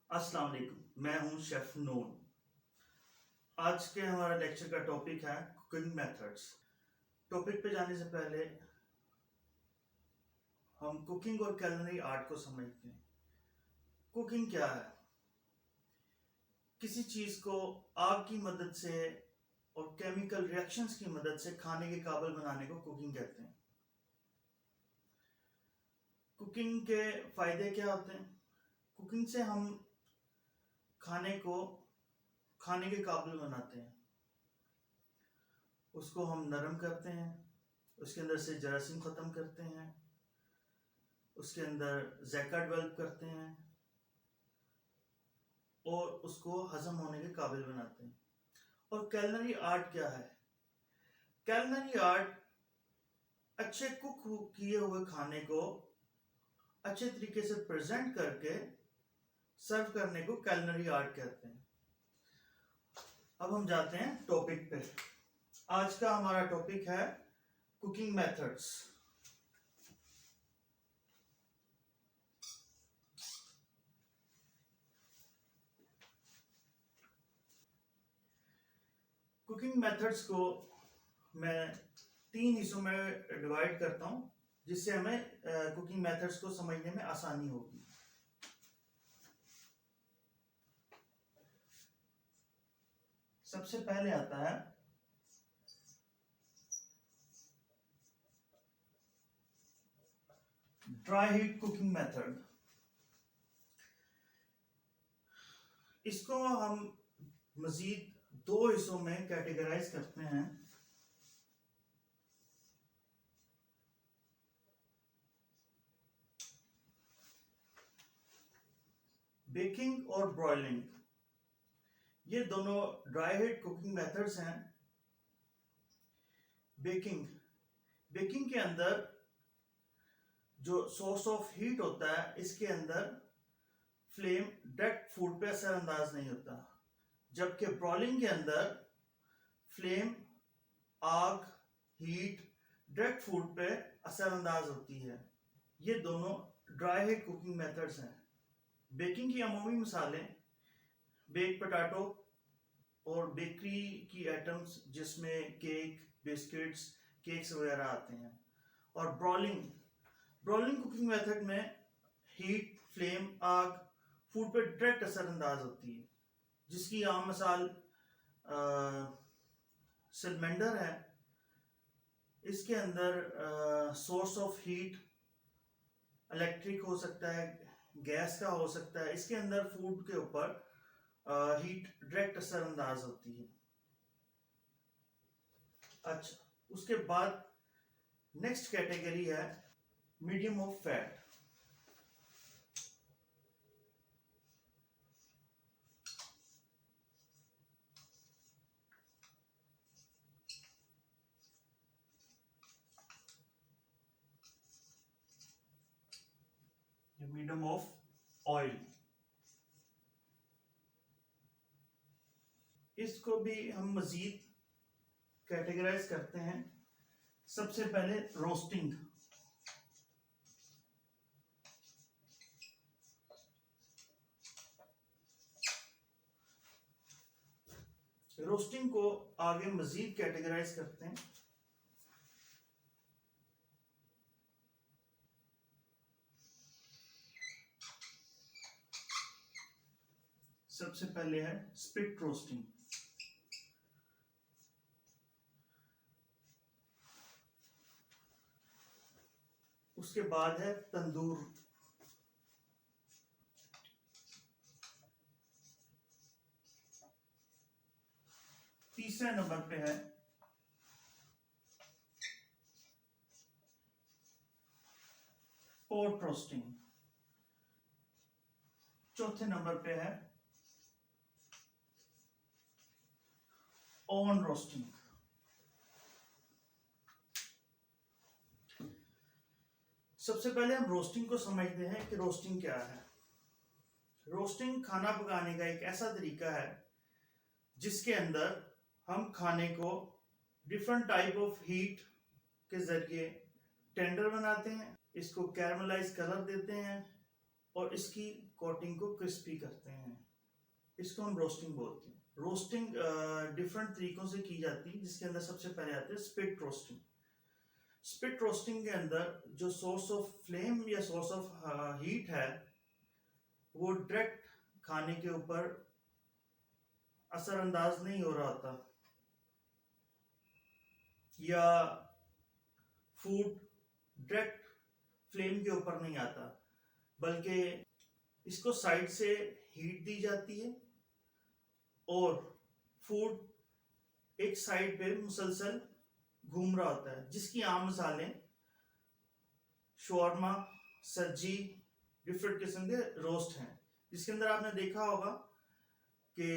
अस्सलाम वालेकुम, मैं हूं शेफ नून। आज के हमारा लेक्चर का टॉपिक है कुकिंग मेथड्स। टॉपिक पे जाने से पहले हम कुकिंग और कैलिनरी आर्ट को समझते हैं। कुकिंग क्या है? किसी चीज को आग की मदद से और केमिकल रिएक्शंस की मदद से खाने के काबिल बनाने को कुकिंग कहते हैं। कुकिंग के फायदे क्या होते हैं? कुकिंग से हम खाने को खाने के काबिल बनाते हैं, उसको हम नरम करते हैं, उसके अंदर से जरासीम ख़त्म करते हैं, उसके अंदर जैका डेवलप करते हैं और उसको हजम होने के काबिल बनाते हैं। और कैलिनरी आर्ट क्या है? कैलिनरी आर्ट अच्छे कुक किए हुए खाने को अच्छे तरीके से प्रेजेंट करके सर्व करने को कैलिनरी आर्ट कहते हैं। अब हम जाते हैं टॉपिक पे। आज का हमारा टॉपिक है कुकिंग मेथड्स। कुकिंग मेथड्स को मैं 3 हिस्सों में डिवाइड करता हूं, जिससे हमें कुकिंग मेथड्स को समझने में आसानी होगी। सबसे पहले आता है ड्राई हीट कुकिंग मेथड। इसको हम मजीद 2 हिस्सों में कैटेगराइज करते हैं। बेकिंग और ब्रॉयलिंग, ये दोनों ड्राई हीट कुकिंग मेथड्स हैं। बेकिंग के अंदर जो सोर्स ऑफ हीट होता है, इसके अंदर फ्लेम डायरेक्ट फूड पे असरअंदाज नहीं होता, जबकि ब्रॉयलिंग के अंदर फ्लेम, आग, हीट डायरेक्ट फूड पे असरअंदाज होती है। ये दोनों ड्राई हीट कुकिंग मेथड्स हैं। बेकिंग की अमूमी मिसालें बेक पोटैटो और बेकरी की आइटम्स, जिसमें केक, बिस्किट्स, केक्स वगैरह आते हैं। और ब्रॉयलिंग कुकिंग मेथड में हीट, फ्लेम, आग फूड पर डायरेक्ट असरअंदाज होती है, जिसकी आम मिसाल सिलमेंडर है। इसके अंदर सोर्स ऑफ हीट इलेक्ट्रिक हो सकता है, गैस का हो सकता है। इसके अंदर फूड के ऊपर हीट डायरेक्ट असरअंदाज होती है। अच्छा, उसके बाद नेक्स्ट कैटेगरी है medium of fat. Medium of oil, इसको भी हम मजीद कैटेगराइज करते हैं। सबसे पहले रोस्टिंग। रोस्टिंग को आगे मजीद कैटेगराइज करते हैं। सबसे पहले है स्पिट रोस्टिंग। उसके बाद है तंदूर। तीसरे नंबर पे है पॉट रोस्टिंग। चौथे नंबर पे है ओवन रोस्टिंग। सबसे पहले हम रोस्टिंग को समझते हैं कि रोस्टिंग क्या है। रोस्टिंग खाना पकाने का एक ऐसा तरीका है जिसके अंदर हम खाने को डिफरेंट टाइप ऑफ हीट के जरिए टेंडर बनाते हैं, इसको कैरमलाइज कलर देते हैं और इसकी कोटिंग को क्रिस्पी करते हैं, इसको हम रोस्टिंग बोलते हैं। रोस्टिंग डिफरेंट तरीकों से की जाती है, जिसके अंदर सबसे पहले आते हैं स्पिट रोस्टिंग। स्पिट रोस्टिंग के अंदर जो सोर्स ऑफ फ्लेम या सोर्स ऑफ हीट है वो डायरेक्ट खाने के ऊपर असरअंदाज नहीं हो रहा होता, या फूड डायरेक्ट फ्लेम के ऊपर नहीं आता, बल्कि इसको साइड से हीट दी जाती है और फूड एक साइड पे मुसलसल घूम रहा होता है, जिसकी आम मिसालें शौरमा, सज्जी, डिफरेंट किस्म के रोस्ट हैं, जिसके अंदर आपने देखा होगा कि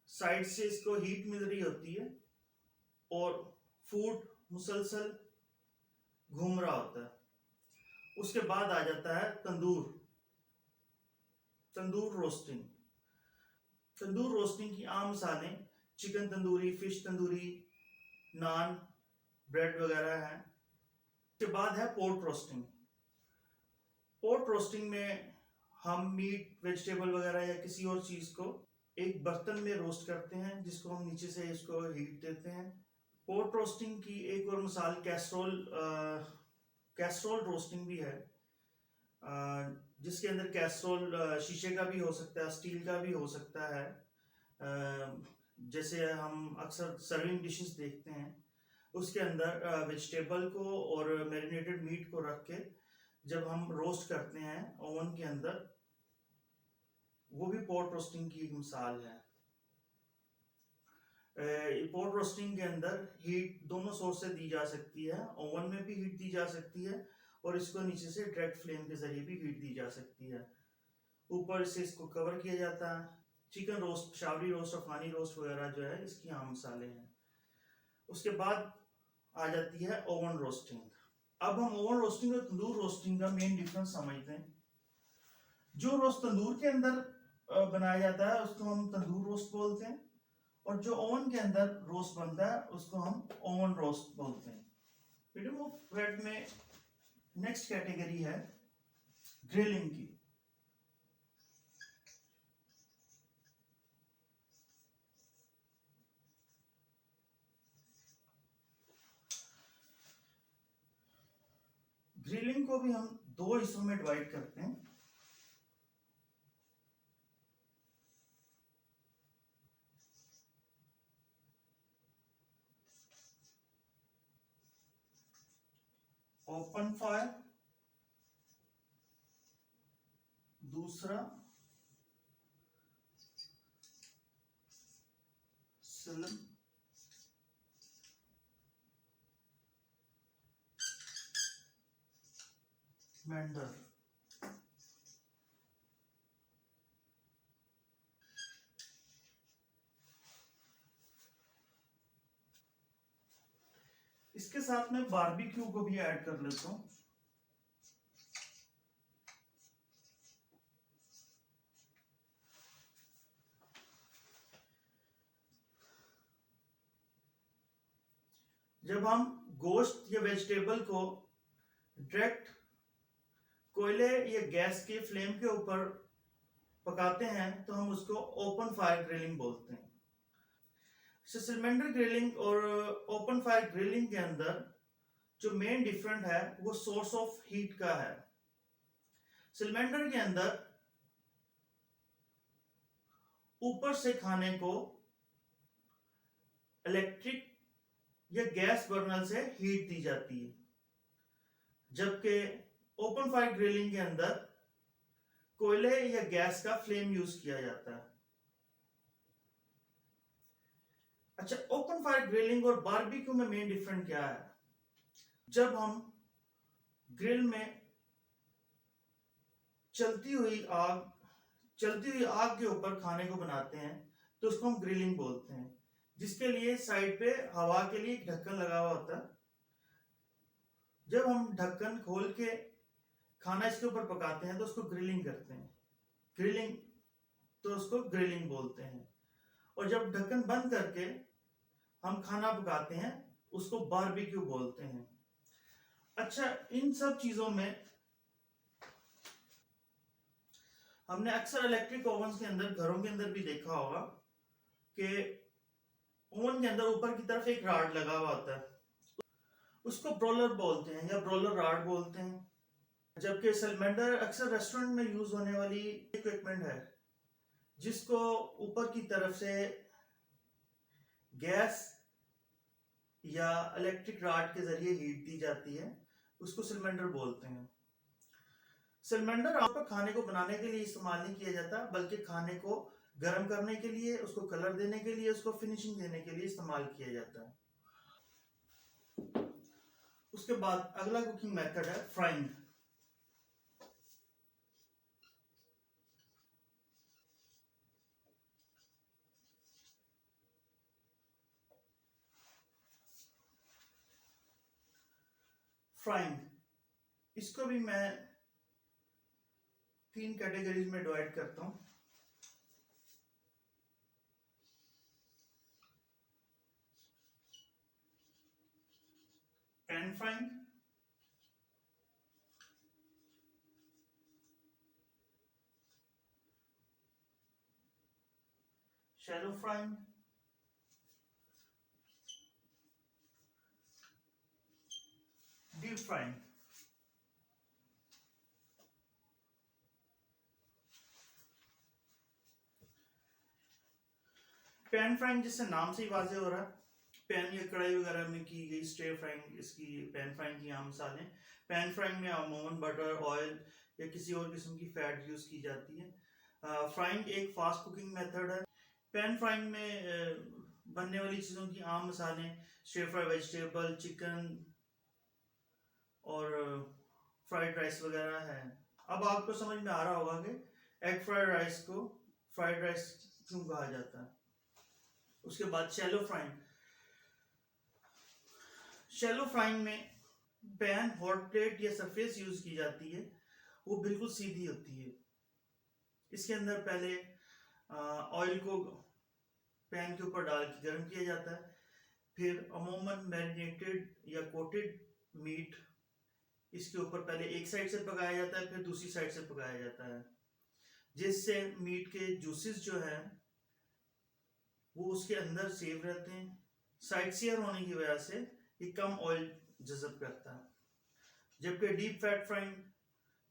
साइड से इसको हीट मिल रही होती है और फूड मुसलसल घूम रहा होता है। उसके बाद आ जाता है तंदूर रोस्टिंग। तंदूर रोस्टिंग की आम मिसालें चिकन तंदूरी, फिश तंदूरी, नान, ब्रेड वगैरह हैं। उसके बाद है पोर्क रोस्टिंग। पोर्क रोस्टिंग में हम मीट, वेजिटेबल वगैरह या किसी और चीज़ को एक बर्तन में रोस्ट करते हैं, जिसको हम नीचे से इसको हीट देते हैं। पोर्क रोस्टिंग की एक और मिसाल कैस्ट्रोल रोस्टिंग भी है, जिसके अंदर कैस्ट्रोल शीशे का भी हो सकता है, स्टील का भी हो सकता है। जैसे हम अक्सर सर्विंग डिशेस देखते हैं, उसके अंदर वेजिटेबल को और मैरिनेटेड मीट को रख के जब हम रोस्ट करते हैं ओवन के अंदर, वो भी पोर्क रोस्टिंग की एक मिसाल है। पोर्क रोस्टिंग के अंदर हीट दोनों सोर्स से दी जा सकती है, ओवन में भी हीट दी जा सकती है और इसको नीचे से डायरेक्ट फ्लेम के जरिए भी हीट दी जा सकती है। ऊपर से इसको कवर किया जाता है। चिकन रोस्ट, पेशावरी रोस्ट, अफगानी रोस्ट वगैरह जो है इसकी आम मिसालें हैं। उसके बाद आ जाती है ओवन रोस्टिंग। अब हम ओवन रोस्टिंग और तंदूर रोस्टिंग का मेन डिफरेंस समझते हैं। जो रोस्ट तंदूर के अंदर बनाया जाता है उसको हम तंदूर रोस्ट बोलते हैं, और जो ओवन के अंदर रोस्ट बनता है उसको हम ओवन रोस्ट बोलते हैं। फ्रीडम ऑफ ब्रेड में नेक्स्ट कैटेगरी है ग्रिलिंग की। ग्रिलिंग को भी हम दो हिस्सों में डिवाइड करते हैं। ओपन फायर, दूसरा सिलेंडर। इसके साथ में बारबेक्यू को भी ऐड कर लेता हूं। जब हम गोश्त या वेजिटेबल को डायरेक्ट कोयले या गैस के फ्लेम के ऊपर पकाते हैं तो हम उसको ओपन फायर ग्रिलिंग बोलते हैं। सिलेंडर ग्रिलिंग और ओपन फायर ग्रिलिंग के अंदर जो मेन डिफरेंट है वो सोर्स ऑफ हीट का है। सिलेंडर के अंदर ऊपर से खाने को इलेक्ट्रिक या गैस बर्नर से हीट दी जाती है, जबकि ओपन फायर ग्रिलिंग के अंदर कोयले या गैस का फ्लेम यूज किया जाता है। अच्छा, ओपन फायर ग्रिलिंग और बारबेक्यू में मेन डिफरेंट क्या है? जब हम ग्रिल में चलती हुई आग के ऊपर खाने को बनाते हैं तो उसको हम ग्रिलिंग बोलते हैं, जिसके लिए साइड पे हवा के लिए एक ढक्कन लगा हुआ होता है। जब हम ढक्कन खोल के खाना इसके ऊपर पकाते हैं तो उसको ग्रिलिंग करते हैं, तो उसको ग्रिलिंग बोलते हैं। और जब ढक्कन बंद करके हम खाना पकाते हैं उसको बारबेक्यू बोलते हैं। अच्छा, इन सब चीजों में हमने अक्सर इलेक्ट्रिक ओवन के अंदर, घरों के अंदर भी देखा होगा कि ओवन के अंदर ऊपर की तरफ एक राड लगा हुआ होता है, उसको ब्रोलर बोलते हैं या ब्रोलर राड बोलते हैं। जबकि सैलमेंडर अक्सर रेस्टोरेंट में यूज होने वाली इक्विपमेंट है, जिसको ऊपर की तरफ से गैस या इलेक्ट्रिक राड के जरिए हीट दी जाती है, उसको सिलेंडर बोलते हैं। सिलेंडर आप खाने को बनाने के लिए इस्तेमाल नहीं किया जाता, बल्कि खाने को गर्म करने के लिए, उसको कलर देने के लिए, उसको फिनिशिंग देने के लिए इस्तेमाल किया जाता है। उसके बाद अगला कुकिंग मेथड है फ्राइंग। फ्राइंग, इसको भी मैं 3 कैटेगरीज में डिवाइड करता हूं। Pan frying, shallow frying, deep frying. Pan frying जिससे नाम से ही वाजे हो रहा है, पैन या कढ़ाई वगैरह में की गई स्टे फ्राइंग, इसकी पैन फ्राइंग की आम मिसालें। पैन फ्राइंग में अमूमन बटर, ऑयल या किसी और किस्म की फैट यूज की जाती है। फ्राइंग एक फास्ट कुकिंग मेथड है। पैन फ्राइंग में बनने वाली चीज़ों की आम मिसालें स्टे फ्राई वेजिटेबल, चिकन और फ्राइड राइस वगैरह है। अब आपको समझ में आ रहा होगा कि एग फ्राइड राइस को फ्राइड राइस क्यों कहा जाता है। उसके बाद शैलो फ्राइंग। शैलो फ्राइंग में पैन, हॉट प्लेट या सरफेस यूज की जाती है, वो बिल्कुल सीधी होती है। इसके अंदर पहले ऑयल को पैन के ऊपर डाल के गर्म किया जाता है, फिर अमूमन मैरिनेटेड या कोटेड मीट इसके ऊपर पहले एक साइड से पकाया जाता है, फिर दूसरी साइड से पकाया जाता है, जिससे मीट के जूसेस जो है वो उसके अंदर सेव रहते हैं। साइड सेयर होने की वजह से ये कम ऑयल जज़ब करता है। जबकि डीप फैट फ्राइंग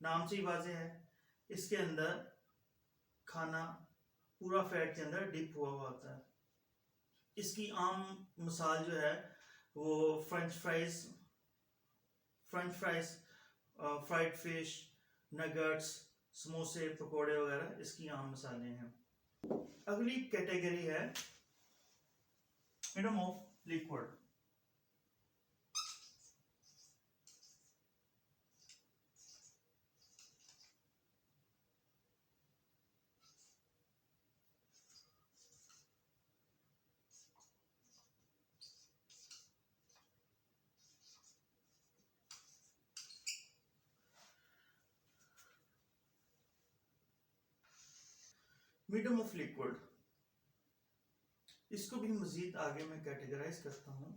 नाम से ही वाजे है, इसके अंदर खाना पूरा फैट के अंदर डिप हुआ हुआ होता है। इसकी आम मिसाल जो है वो French fries, fried fish, nuggets, समोसे, पकोड़े वगैरह इसकी आम मिसालें हैं। अगली कैटेगरी है medium of liquid. Medium of liquid, इसको भी मजीद आगे मैं कैटेगराइज करता हूं।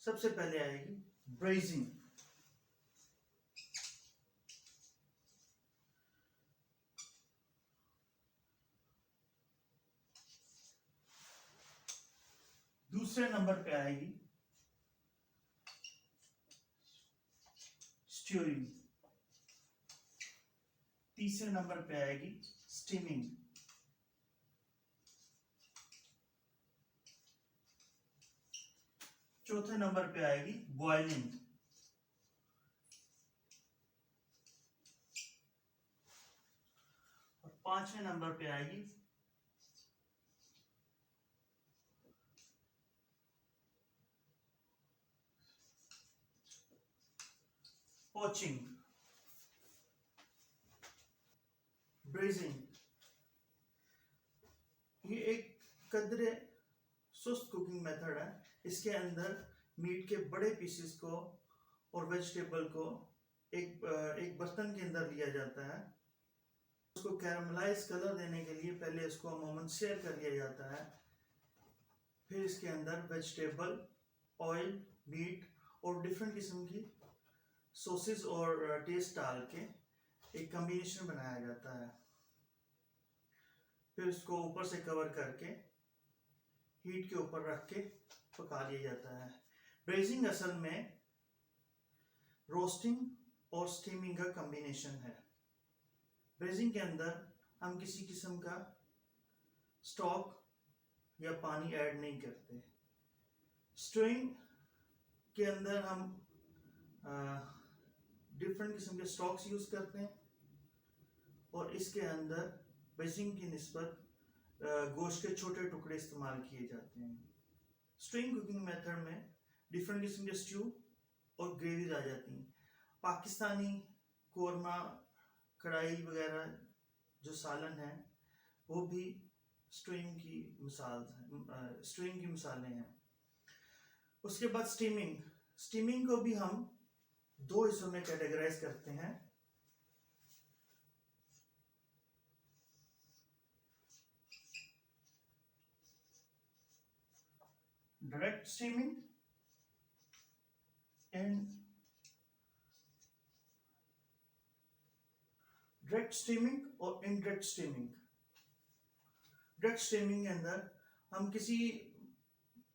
सबसे पहले आएगी ब्रेजिंग। दूसरे नंबर पे आएगी स्टीयरिंग। तीसरे नंबर पे आएगी स्टीमिंग। चौथे नंबर पे आएगी बॉइलिंग। और पांचवें नंबर पे आएगी पोचिंग। ब्रेजिंग ये एक कदरे सुस्त कुकिंग मेथड है। इसके अंदर मीट के बड़े पीसेस को और वेजिटेबल को एक बर्तन के अंदर लिया जाता है। उसको कैरमलाइज कलर देने के लिए पहले इसको अमूमन सेयर कर लिया जाता है, फिर इसके अंदर वेजिटेबल, ऑयल, मीट और डिफरेंट किस्म की सॉसेस और टेस्ट डाल के एक कॉम्बिनेशन बनाया जाता है, फिर उसको ऊपर से कवर करके हीट के ऊपर रख के पका लिया जाता है। ब्रेजिंग असल में रोस्टिंग और स्टीमिंग का कॉम्बिनेशन है। ब्रेजिंग के अंदर हम किसी किस्म का स्टॉक या पानी ऐड नहीं करते। स्ट्यूइंग के अंदर हम डिफरेंट किस्म के स्टॉक्स यूज करते हैं और इसके अंदर ब्रेजिंग की निस्बत गोश्त के छोटे टुकड़े इस्तेमाल किए जाते हैं। स्ट्यूइंग कुकिंग मेथड में डिफरेंट किस्म के स्ट्यू और ग्रेवीज आ जाती हैं। पाकिस्तानी कोरमा, कढ़ाई वगैरह जो सालन है वो भी स्ट्यूइंग की मिसालें हैं। उसके बाद स्टीमिंग को भी हम दो हिस्सों में कैटेगराइज करते हैं। Direct steaming and direct steaming और इनडायरेक्ट स्टीमिंग। डायरेक्ट स्टीमिंग के अंदर हम किसी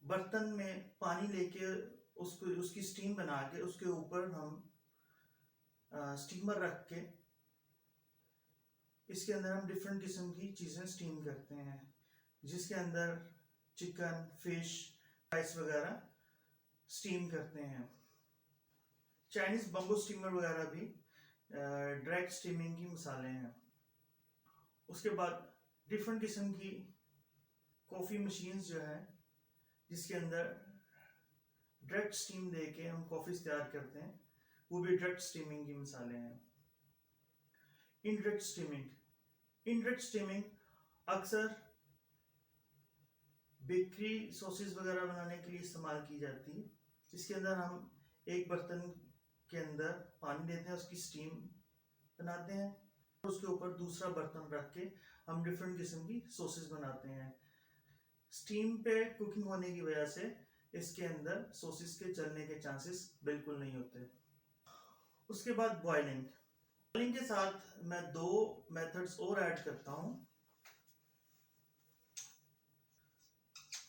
बर्तन में पानी लेके उसकी स्टीम बना के उसके ऊपर हम स्टीमर रख के इसके अंदर हम डिफरेंट किस्म की चीज़ें स्टीम करते हैं, जिसके अंदर चिकन, फिश, राइस वगैरह स्टीम करते हैं। चाइनीज बम्बू स्टीमर वगैरह भी डायरेक्ट स्टीमिंग की मिसालें हैं। उसके बाद डिफरेंट किस्म की कॉफ़ी मशीन्स जो है जिसके अंदर डायरेक्ट स्टीम दे के हम कॉफ़ी तैयार करते हैं, वो भी डायरेक्ट स्टीमिंग की मिसालें हैं। इनडायरेक्ट स्टीमिंग अक्सर बेकरी सॉसेस वगैरह बनाने के लिए इस्तेमाल की जाती है। इसके अंदर हम एक बर्तन के अंदर पानी लेते हैं, उसकी स्टीम बनाते हैं, उसके ऊपर दूसरा बर्तन रख के हम डिफरेंट किस्म की सॉसेस बनाते हैं। स्टीम पे कुकिंग होने की वजह से इसके अंदर सॉसेस के जलने के चांसेस बिल्कुल नहीं होते। उसके बाद बॉइलिंग के साथ मैं दो मेथड्स और ऐड करता हूं,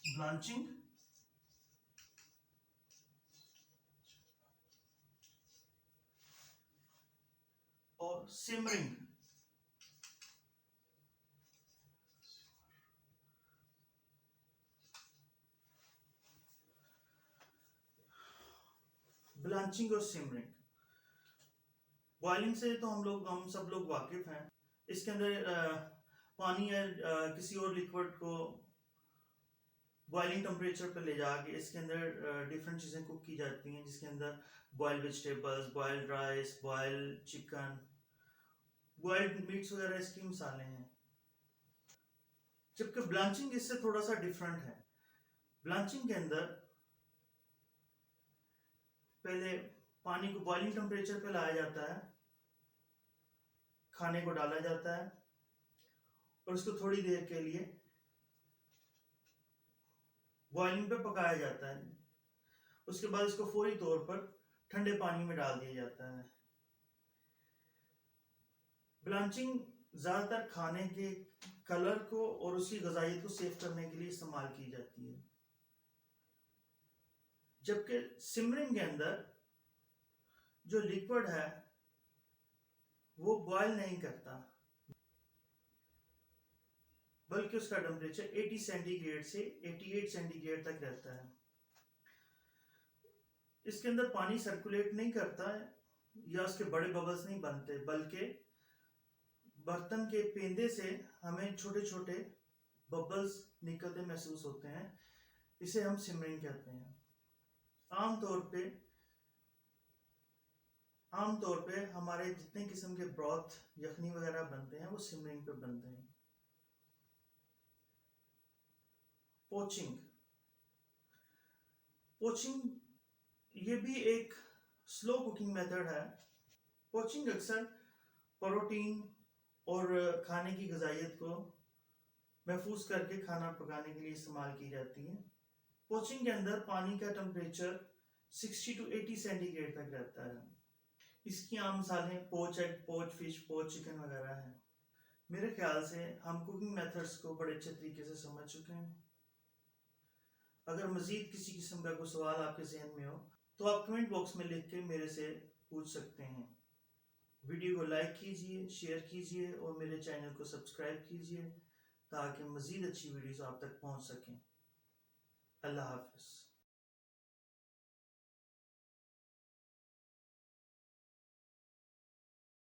ब्लांचिंग और सिमरिंग। ब्लांचिंग और सिमरिंग, बॉइलिंग से तो हम सब लोग वाकिफ हैं। इसके अंदर पानी या किसी और लिक्विड को बॉइलिंग टेम्परेचर पर ले जाके इसके अंदर डिफरेंट चीज़ें कुक की जाती हैं, जिसके अंदर boiled vegetables, boiled rice, boiled chicken, boiled meets वगैरह इसकी मिसालें हैं। जबकि ब्लांचिंग इससे थोड़ा सा डिफरेंट है। ब्लांचिंग के अंदर पहले पानी को बॉइलिंग टेम्परेचर पे लाया जाता है, खाने को डाला जाता है और उसको थोड़ी देर के लिए बॉइलिंग पे पकाया जाता है। उसके बाद इसको फौरी तौर पर ठंडे पानी में डाल दिया जाता है। ब्लांचिंग ज़्यादातर खाने के कलर को और उसकी ग़ज़ाइयत को सेव करने के लिए इस्तेमाल की जाती है, जबकि सिमरिंग के अंदर जो लिक्विड है वो बॉयल नहीं करता, बल्कि उसका टेम्परेचर 80 सेंटीग्रेड से 88 सेंटीग्रेड तक रहता है। इसके अंदर पानी सर्कुलेट नहीं करता है या उसके बड़े बबल्स नहीं बनते, बल्कि बर्तन के पेंदे से हमें छोटे छोटे बबल्स निकलते महसूस होते हैं। इसे हम सिमरिंग कहते हैं। आमतौर पे हमारे जितने किस्म के ब्रॉथ, यखनी वगैरह बनते हैं वो सिमरिंग पे बनते हैं। पोचिंग ये भी एक स्लो कुकिंग मेथड है। पोचिंग अक्सर प्रोटीन और खाने की ग़ज़ाइयत को महफूज करके खाना पकाने के लिए इस्तेमाल की जाती है। पोचिंग के अंदर पानी का टेम्परेचर 60 to 80 सेंटीग्रेड तक रहता है। इसकी आम मिसालें पोच एग, पोच फिश, पोच चिकन वगैरह हैं। मेरे ख्याल से हम कुकिंग मेथड्स को बड़े अच्छे तरीके से समझ चुके हैं। अगर मज़ीद किसी किस्म का कोई सवाल आपके जहन में हो तो आप कमेंट बॉक्स में लिख के मेरे से पूछ सकते हैं। वीडियो को लाइक कीजिए, शेयर कीजिए और मेरे चैनल को सब्सक्राइब कीजिए ताकि मज़ीद अच्छी वीडियोस आप तक पहुंच सकें। अल्लाह हाफ़िज़।